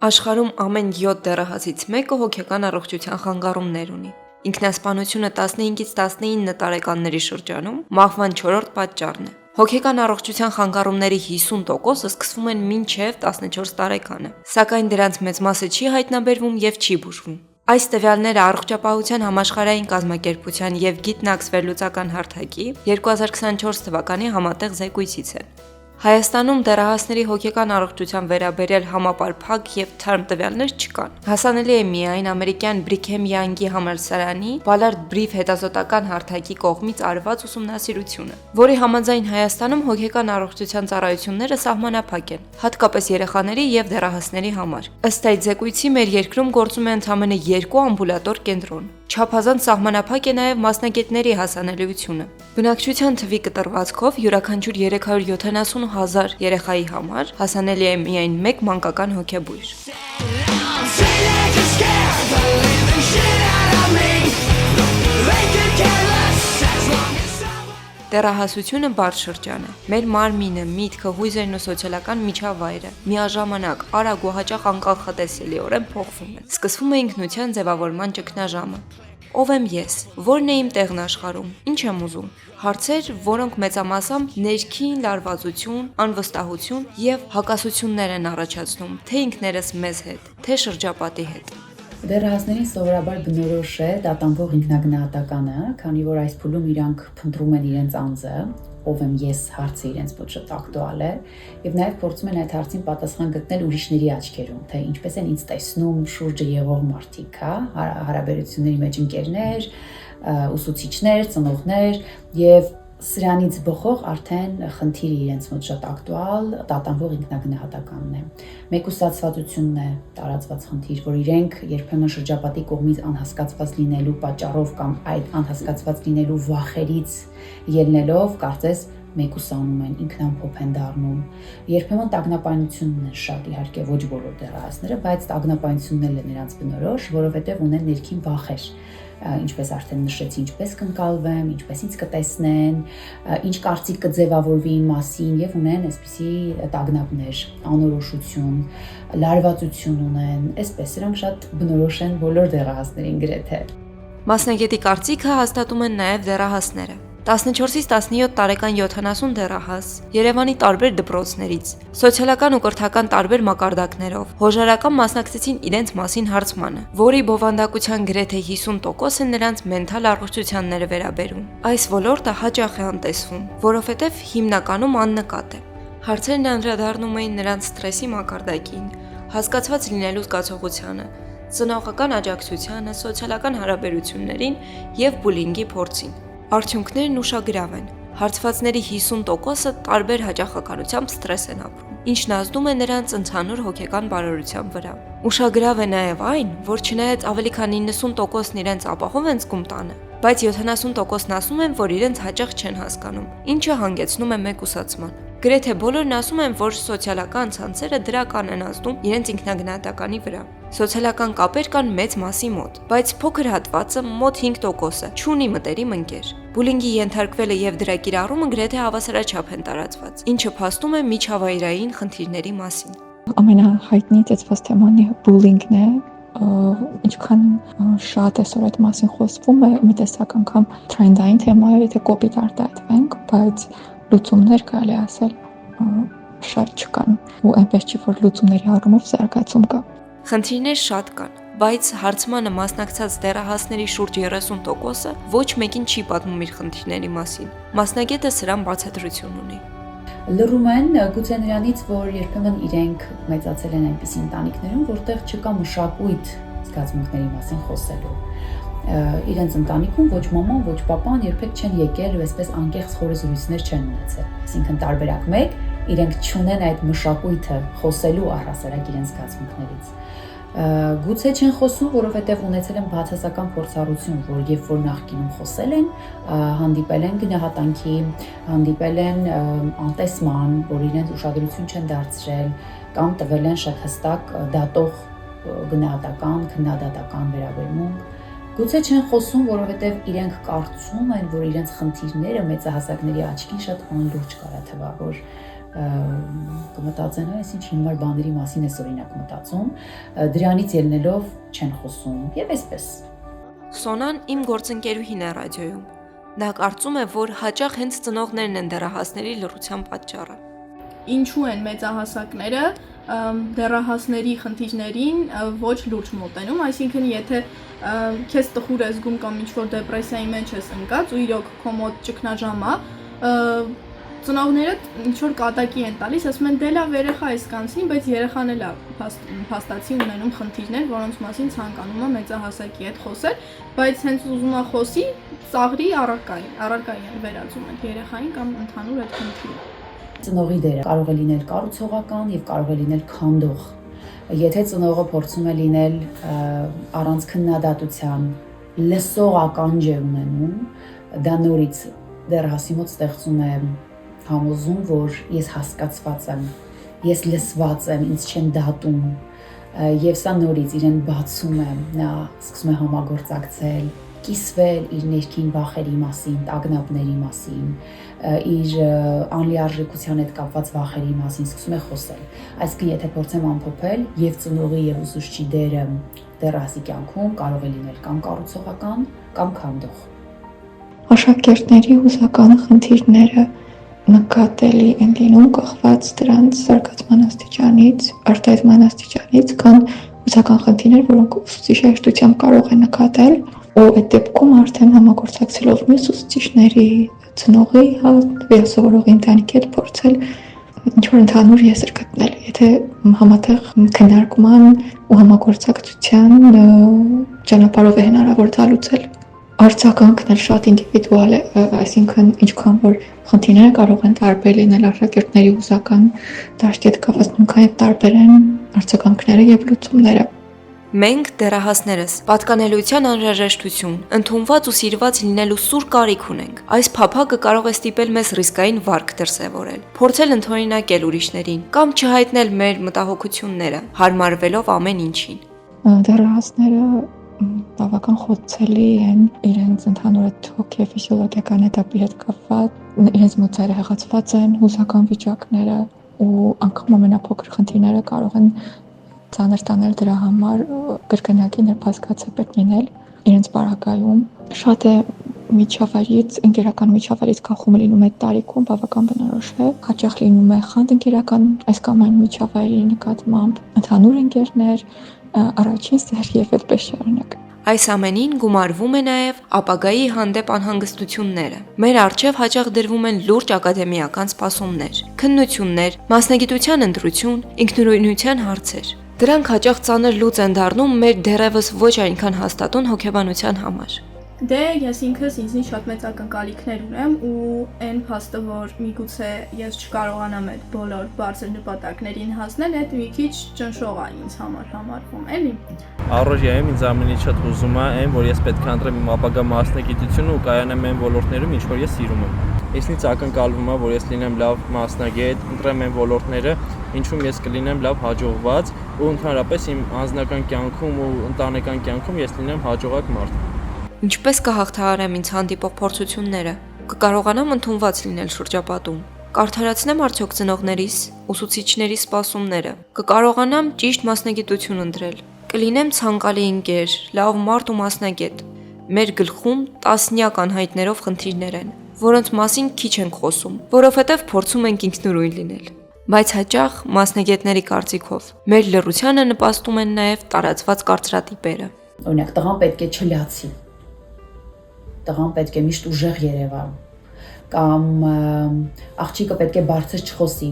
Աշխարհում ամեն 7 դեռահասից մեկը հոգեկան առողջության խանգարումներ ունի։ Ինքնասպանությունը 15-ից 19 տարեկանների շրջանում մահվան 4-րդ պատճառն է։ Հոգեկան առողջության խանգարումների 50%-ը սկսվում են մինչև 14 տարեկանը, սակայն դրանց մեծ մասը չի հայտնաբերվում եւ չի բուժվում։ Այս տվյալները Առողջապահության համաշխարհային կազմակերպության եւ Գիտնաքս վերլուծական հարթակի 2024 թվականի համատեղ զեկույցից են։ Հայաստանում դեռահասների հոգեկան առողջության վերաբերյալ համապարփակ եւ թարմ տվյալներ չկան։ Հասանելի է միայն ամերիկյան Բրիքհեմ Յանգի համալսարանի Ballard Brief հետազոտական հարթակի կողմից արված ուսումնասիրությունը, որի համաձայն Հայաստանում հոգեկան առողջության ծառայությունները սահմանափակ են, հատկապես երեխաների եւ դեռահասների համար։ Ըստ այդ զեկույցի մեր երկրում գործում է ընդամենը 2 ամբուլատոր կենտրոն։ Չափազանց սահմանափակ է նաև մասնագետների հասանելիությունը։ Բնակչության թվի կտրվածքով յուրաքանչյուր 370,000 երեխայի համար հասանելի է միայն 1 մանկական հոգեբույժ։ Դեռահասությունը բարդ շրջան է։ Մեր մարմինը, միտքը, հույզերն ու սոցիալական միջավայրը միաժամանակ արագ ու հաճախ անկանխատեսելիորեն փոխվում են։ Սկսվում է ինքնության ձևավորման ճգնաժամը։ Ով եմ ես, որն է իմ տեղն աշխարհում, ինչ եմ ուզում։ Հարցեր, որոնք մեծամասամբ ներքին լարվածություն, անվստահություն եւ հակասություններ են առաջացնում, թե ինքներս մեզ հետ, թե շրջապատի հետ։ Դեռահասներին սովորաբար բնորոշ է տատանվող ինքնագնահատականը, քանի որ այս փուլում իրանք փնտրում են իրենց անձը, ով եմ ես հարցը իրենց ոչ շատ ակտուալ է, եւ նաեւ փորձում են այդ հարցին պատասխան գտնել ուրիշների աչքերում, թե ինչպես են ինձ տեսնում շուրջը եղող մարդիկ, հարաբերությունների մեջ ընկերներ, ուսուցիչներ, ծնողներ եւ սրանից բխող արդեն խնդիրը իրենց մոտ շատ ակտուալ տատանվող ինքնագնահատականն է։ Մեկուսացվածությունն է տարածված խնդիր, որ իրենք երբեմն շրջապատի կողմից անհասկացված լինելու պատճառով կամ այդ անհասկացված լինելու վախերից ելնելով կարծես մեկուսանում են, ինքնամփոփ են դառնում։ Երբեմն տագնապայությունն է շատ, իհարկե ոչ բոլոր դեռահասները, բայց տագնապայությունն է նրանց բնորոշ, որովհետև ունեն ներքին վախեր, ինչպես արդեն նշեցի, ինչպես կընկալվեմ, ինչպես ինձ կտեսնեն, ինչ կարծիք կձևավորվի իմ մասին եւ ունեն այսպիսի տագնապներ, անորոշություն, լարվածություն ունեն, այսպես սրանք շատ բնորոշ են բոլոր դեռահասներին գրեթե։ Մասնագետի կարծիքը հաստատում են նաեւ դեռահասները։ 14-ից 17 տարեկան 70 դեռահաս Երևանի տարբեր դպրոցներից, սոցիալական ու կրթական տարբեր մակարդակներով հոժարական մասնակցեցին իրենց մասին հարցմանը, որի բովանդակության գրեթե 50%-ը նրանց մենթալ առողջությանն է վերաբերում։ Այս ոլորտը հաճախ է անտեսվում, որովհետև հիմնականում աննկատ է։ Հարցերն անդրադառնում էին նրանց սթրեսի մակարդակին, հասկացված լինելու զգացողությանը, ծնողական աջակցությանը, սոցիալական հարաբերություններին եւ բուլինգի փորձին։ Արդյունքներն ուշագրավ են։ Հարցվածների 50%-ը տարբեր հաճախականությամբ սթրես են ապրում, ինչն ազդում է նրանց ընդհանուր հոգեկան բարօրության վրա։ Ուշագրավ է նաև այն, որ չնայած ավելի քան 90%-ն իրենց ապահով են զգում տանը, բայց 70%-ն ասում են, որ իրենց հաճախ չեն հասկանում, ինչը հանգեցնում է մեկուսացման։ Գրեթե բոլորն ասում են, որ սոցիալական ցանցերը դրական են ազդում իրենց ինքնագնահատականի վրա։ Սոցիալական կապեր կան մեծ մասի մոտ, բայց փոքր հատվածը մոտ 5%-ը չունի մտերիմ ընկեր։ Բուլինգի ենթարկվելը եւ դրա կիրառումը գրեթե հավասարաչափ են տարածված, ինչը փաստում է միջավայրային խնդիրների մասին։ Ամենահայտնի ծեծված թեման բուլինգն է, ինչքան շատ այսօր այդ մասին խոսվում է, մի տեսակ անգամ թրենդային թեմա է, եթե կոպիտ արտահայտվենք, բայց լուծումներ կարելի ասել շատ չկան, ու այնպես չի, որ լուծումների առումով զարգացում կա։ Խնդիրներ շատ կան, բայց հարցմանը մասնակցած դեռահասների շուրջ 30%-ը ոչ մեկին չի պատմում իր խնդիրների մասին։ Մասնագետը սրան բացատրություն ունի։ Լռում են գուցե նրանից, որ երբեմն իրենք մեծացել են այնպիսի ընտանիքներում, որտեղ չկա մշակույթ զգացմունքների մասին խոսելու։ Իրենց ընտանիքում ոչ մաման, ոչ պապան երբեք չեն եկել ու այսպես անկեղծ խորհրդություններ չեն ունեցել։ Այսինքն տարբերակ 1, իրենք չունեն այդ մշակույթը խոսելու առհասարակ իրենց զգացմունքներից։ Գուցե չեն խոսում, որովհետև ունեցել են բացասական փորձառություն, որ երբ որ նախկինում խոսել են, հանդիպել են գնահատանքի, հանդիպել են անտեսման, որ իրենց ուշադրություն չեն դարձրել, կամ տվել են շատ հստակ դատող գնահատական, քննադատական վերաբերմունք։ Գուցե չեն խոսում, որովհետև իրենք կարծում են, որ իրենց խնդիրները մեծահասակների աչքին շատ անլուրջ կարա թվա, որ կմտածեն, այս ինչ հիմար բաների մասին էս օրինակ մտածում, դրանից ելնելով չեն խոսում եւ այսպես։ Սոնան իմ գործընկերուհին է ռադիոյում։ Նա կարծում է, որ հաճախ հենց ծնողներն են դեռահասների լռության պատճառը։ Ինչու են մեծահասակները դեռահասների խնդիրներին ոչ լուրջ մոտենում, այսինքն եթե քեզ տխուր ես զգում կամ ինչ-որ դեպրեսիայի մեջ ես ընկած ու իրոք քո մոտ ճգնաժամա, ծնողները ինչ-որ կատակի են տալիս, ասում են դե լավ երեխա այս կանցնի, բայց երեխան էլ է փաստացի ունենում խնդիրներ, որոնց մասին ցանկանում է մեծահասակի հետ խոսել, բայց հենց ուզում է խոսի, ծաղրի առարկային վերածում են երեխային կամ ընդհանուր այդ խնդիրը։ Ծնողի դերը կարող է լինել կառուցողական եւ կարող է լինել քանդող։ Եթե ծնողը փորձում է լինել առանց քննադատության լսող ականջ է ունենում, դա նորից դեռահասի մոտ ստեղծում է համոզում, որ ես հասկացված եմ, ես լսված եմ, ինձ չեն դատում, եւ սա նորից իրեն բացում է, նա սկսում է համագործակցել, կիսվել իր ներքին վախերի մասին, տագնապների մասին, իր անլիարժեքության հետ կապված վախերի մասին սկսում է խոսել։ Այսինքն եթե փորձեմ ամփոփել, եւ ծնողի եւ ուսուցչի դերը դեռահասի կյանքում կարող է լինել կամ կառուցողական, կամ քանդող։ Աշակերտների հուզական խնդիրները նկատելի են լինում կախված դրանց զարգացման աստիճանից, արտահայտման աստիճանից, կան հուզական խնդիրներ, որոնք ուսուցիչ հեշտությամբ կարող է նկատել, ու այդ դեպքում արդեն համագործակցելով մյուս ուսուցիչների, ծնողի, վերասովորողի ընտանիքի հետ փորձել ինչ-որ ընդհանուր եզր գտնել, եթե համատեղ քննարկման ու համագործակցության ճանապարհով է հնարավոր դա լուծել։ Արձագանքն էլ շատ ինդիվիդուալ է, այսինքն ինչքան որ խնդիրները կարող են տարբեր լինել աշակերտների հուզական դաշտի հետ կապված, նույնքան էլ տարբեր են արձագանքները եւ լուծումները։ Մենք դեռահասներս պատկանելիության անհրաժեշտություն, ընդունված ու սիրված լինելու սուր կարիք ունենք։ Այս փափագը կարող է ստիպել մեզ ռիսկային վարք դրսևորել, փորձել ընդօրինակել ուրիշներին կամ չհայտնել մեր մտահոգությունները, հարմարվելով ամեն ինչին։ Դեռահասները բավական խոցելի են իրենց ընդհանուր հոգեֆիզիոլոգիական հետապի հետ կապված, իրենց մոծերը հեղացված են, հուզական վիճակները ու անգամ ամենափոքր խնդիրները կարող են ծանր տանել դրա համար կրկնակի ներբազգաց պետք լինել իրենց բարակայում։ Շատ է միջավայրից, ընկերական միջավայրից կախումը լինում այդ տարիքում բավական բնորոշ է։ Հաճախ լինում է խանդ ընկերական այս կամ այն միջավայրի նկատմամբ, ընդհանուր ընկերներ, առաջին սեր եւ այդպես շարունակ։ Այս ամենին գումարվում է նաև ապագայի հանդեպ անհանգստությունները։ Մեր առջև հաճախ դրվում են լուրջ ակադեմիական սպասումներ, քննություններ, մասնագիտության ընտրություն, ինքնուրույնության հարցեր։ Դրանք հաճախ ծանր լուծ են դառնում մեր դեռևս ոչ այնքան հաստատուն հոգեբանության համար։ Դե ես ինքս ինձնից շատ մեծ ակնկալիքներ ունեմ ու այն փաստը, որ միգուցե ես չկարողանամ այդ բոլոր բարձր նպատակներին հասնել, այդ մի քիչ ճնշող է ինձ համար համարվում, էլի։ Առօրյայում ինձ ամենից շատ հուզում է այն, որ ես պետք է ընտրեմ իմ ապագա մասնագիտությունը ու կայանեմ այն ոլորտներում, ինչ որ ես սիրում եմ։ Ինձնից ակնկալվում է, որ ես լինեմ լավ մասնագետ, ընտրեմ այն ոլորտները, ինչում ես կլինեմ լավ հաջողված ու ընդհանրապես իմ անձնական կյանքում ու ընտանեկան կյանքում ես լինեմ հաջողակ մարդ։ Ինչպես կհաղթահարեմ ինձ հանդիպող փորձությունները, կկարողանամ ընդունված լինել շրջապատում, կարդարացնեմ արդյոք ծնողներիս, ուսուցիչների սպասումները, կկարողանամ ճիշտ մասնագիտություն ընտրել, կլինեմ ցանկալի ընկեր, լավ մարդ ու մասնագետ։ Մեր գլխում տասնյակ անհայտներով խնդիրներ են, որոնց մասին քիչ ենք խոսում, որովհետև փորձում ենք ինքնուրույն լինել։ Բայց հաճախ մասնագետների կարծիքով մեր լռությանը նպաստում են նաև տարածված կարծրատիպերը։ Օրինակ տղան պետք է չլացի, տղան պետք է միշտ ուժեղ երևա, կամ աղջիկը պետք է բարձր չխոսի,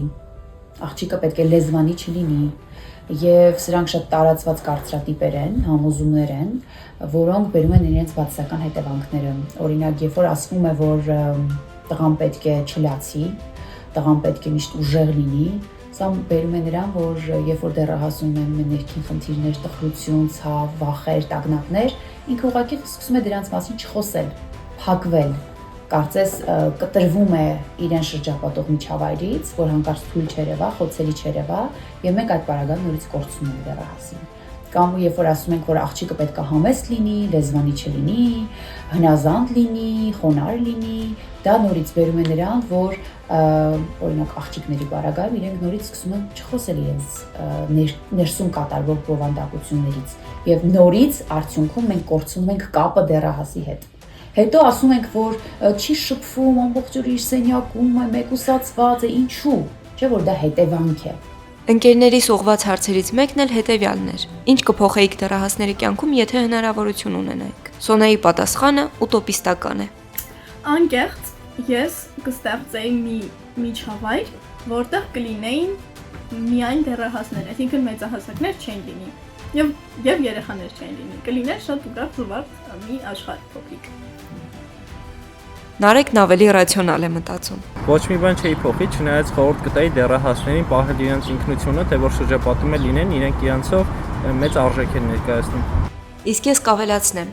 աղջիկը պետք է լեզվանի չլինի, եւ սրանք շատ տարածված կարծրատիպեր են, համոզումներ են, որոնք բերում են իրենց բացասական հետևանքները։ Օրինակ, երբ որ ասվում է, որ տղան պետք է չլացի, տղան պետք է միշտ ուժեղ լինի, սա բերում է նրան, որ երբ որ դեռահաս ունեն ներքին խնդիրներ, տխրություն, ցավ, վախեր, տագնապներ, ինքը ուղղակի սկսում է դրանց մասին չխոսել, փակվել, կարծես կտրվում է իրեն շրջապատող միջավայրից, որ հանկարծ թույլ չերևա, խոցելի չերևա, եւ մենք այդ պարագան նորից կորցնում ենք դեռահասին։ Կամ երբ որ ասում ենք, որ աղջիկը պետք է համեստ լինի, լեզվանի չլինի, հնազանդ լինի, խոնարհ լինի, Դա նորից բերում է նրան, որ օրինակ աղջիկների բaragայում իրենք նորից սկսում են չխոսել իրենց ներսում կատարվող բովանդակություններից եւ նորից արդյունքում մենք կորցնում ենք կապը դեռահասի հետ։ Հետո ասում ենք, որ չի շփվում, ամբողջ օր իր սենյակում է, մեկուսացված է, ինչու՞, չէ՞ որ դա հետևանք է։ Ընկերներիս ուղղված հարցերից մեկն էլ հետևյալն էր. Ինչ կփոխեիք դեռահասների կյանքում, եթե հնարավորություն ունենայիք։ Սոնայի պատասխանը ուտոպիստական է։ Անկեղծ ես կստեղծեի մի միջավայր, որտեղ կլինեին միայն դեռահասներ, այսինքն մեծահասակներ չեն լինի եւ երեխաներ չեն լինի։ Կլիներ շատ ուրախ զվարթ մի աշխարհ փոքրիկ։ Նարեկն ավելի ռացիոնալ է մտածում։ Ոչ մի բան չէի փոխի, չնայած խորհուրդ կտայի դեռահասներին պահել իրենց ինքնությունը, թե որ շրջապատում է լինեն, իրենք իրանցով մեծ արժեք են ներկայացնում։ Իսկ ես կավելացնեմ.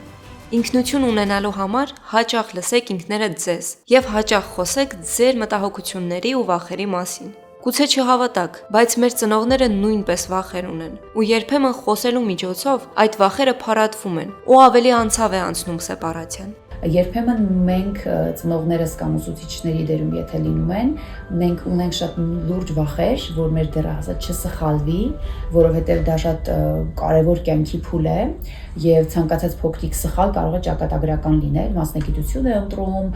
ինքնություն ունենալու համար հաճախ լսեք ինքներդ ձեզ եւ հաճախ խոսեք ձեր մտահոգությունների ու վախերի մասին։ Գուցե չհավատաք, բայց մեր ծնողները նույնպես վախեր ունեն, ու երբեմն խոսելու միջոցով այդ վախերը փարատվում են, ու ավելի անցավ է անցնում սեպարացիան։ Երբեմն մենք ծնողներս կամ ուսուցիչների դերում եթե լինում են, մենք ունենք շատ լուրջ վախեր, որ մեր դեռահասը չսխալվի, որովհետև դա շատ կարևոր կյանքի փուլ է եւ ցանկացած փոքրիկ սխալ կարող է ճակատագրական լինել, մասնագիտություն է ընտրում,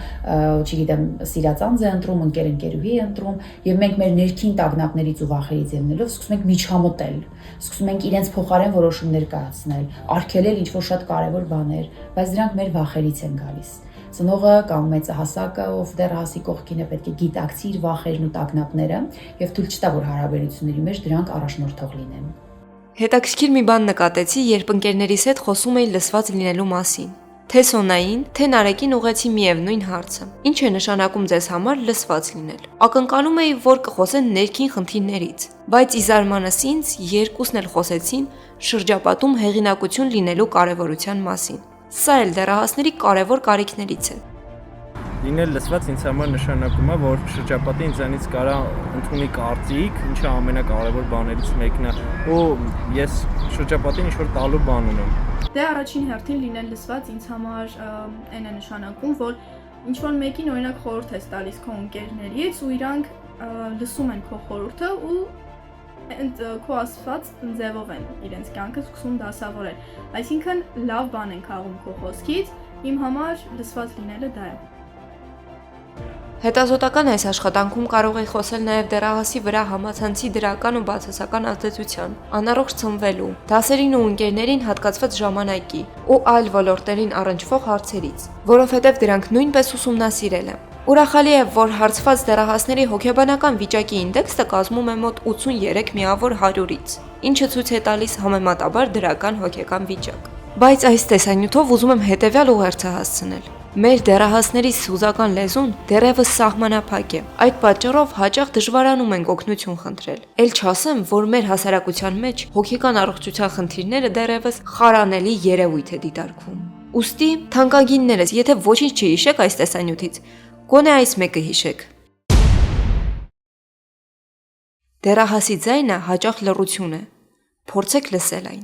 չգիտեմ, սիրածանձ է ընտրում, ընկերուհի է ընտրում եւ մենք մեր ներքին տագնապներից ու վախերից ելնելով սկսում ենք միջամտել, սկսում ենք իրենց փոխարեն որոշումներ կայացնել, արգելել ինչ-որ շատ կարևոր բաներ, բայց դրանք մեր վախերից են գալիս։ Ծնողը կամ մեծահասակը, ով դեռահասի կողքին է, պետք է գիտակցի իր վախերն ու տագնապները եւ թույլ չտա, որ հարաբերությունների մեջ դրանք առաջնորդող լինեն։ Հետաքրքիր մի բան նկատեցի, երբ ընկերներիս հետ խոսում էի լսված լինելու մասին։ Թե Սոնային, թե Նարեկին ուղեցի միևնույն հարցը. ինչ է նշանակում ձեզ համար լսված լինել։ Ակնկալում էի, որ կխոսեն ներքին խնդիրներից, բայց ի զարմանս ինձ երկուսն էլ խոսեցին շրջապատում հեղինակություն լինելու կարևորության մասին։ Սա էլ դեռահասների կարևոր կարիքներից է։ Լինել լսված ինձ համար նշանակում է, որ շրջապատը ինձանից կարա ընդունի կարծիք, ինչը ամենակարևոր բաներից մեկն է, ու ես շրջապատին ինչ-որ տալու բան ունեմ։ Դե առաջին հերթին լինել լսված ինձ համար այն է նշանակում, որ ինչ-որ մեկին օրինակ խորհուրդ ես տալիս քո ընկերներից ու իրանք լսում են քո խորհուրդը ու քո ասված ձևով են իրենց կյանքը սկսում դասավորել։ Այսինքն լավ բան են քաղում քո խոսքից, իմ համար լսված լինելը դա է։ Հետազոտական այս աշխատանքում կարող է խոսել նաև դեռահասի վրա համացանցի դրական ու բացասական ազդեցության, անառողջ ցնվելու, դասերին ու ընկերներին հատկացված ժամանակի ու այլ ոլորտերին առնչվող հարցերից, որովհետև դրանք նույնպես ուսումնասիրել եմ։ Ուրախալի է, որ հարցված դեռահասների հոգեբանական վիճակի ինդեքսը կազմում է մոտ 83 միավոր 100-ից, ինչը ցույց է տալիս համեմատաբար դրական հոգեկան վիճակ։ Բայց այս տեսանյութով ուզում եմ հետևյալ ուղերձը հասցնել։ Մեր դեռահասների սուզական լեզուն դեռևս սահմանափակ է։ Այդ պատճառով հաճախ դժվարանում ենք օգնություն խնդրել։ Էլ չասեմ, որ մեր հասարակության մեջ հոգեկան առողջության խնդիրները դեռևս խարանելի երևույթ է դիտարկվում։ Ուստի, թանկագիններս, եթե ոչինչ չհիշեք այս տեսանյութից, գոնե այս մեկը հիշեք։ Դեռահասի ձայնը հաճախ լռություն է։ Փորձեք լսել այն։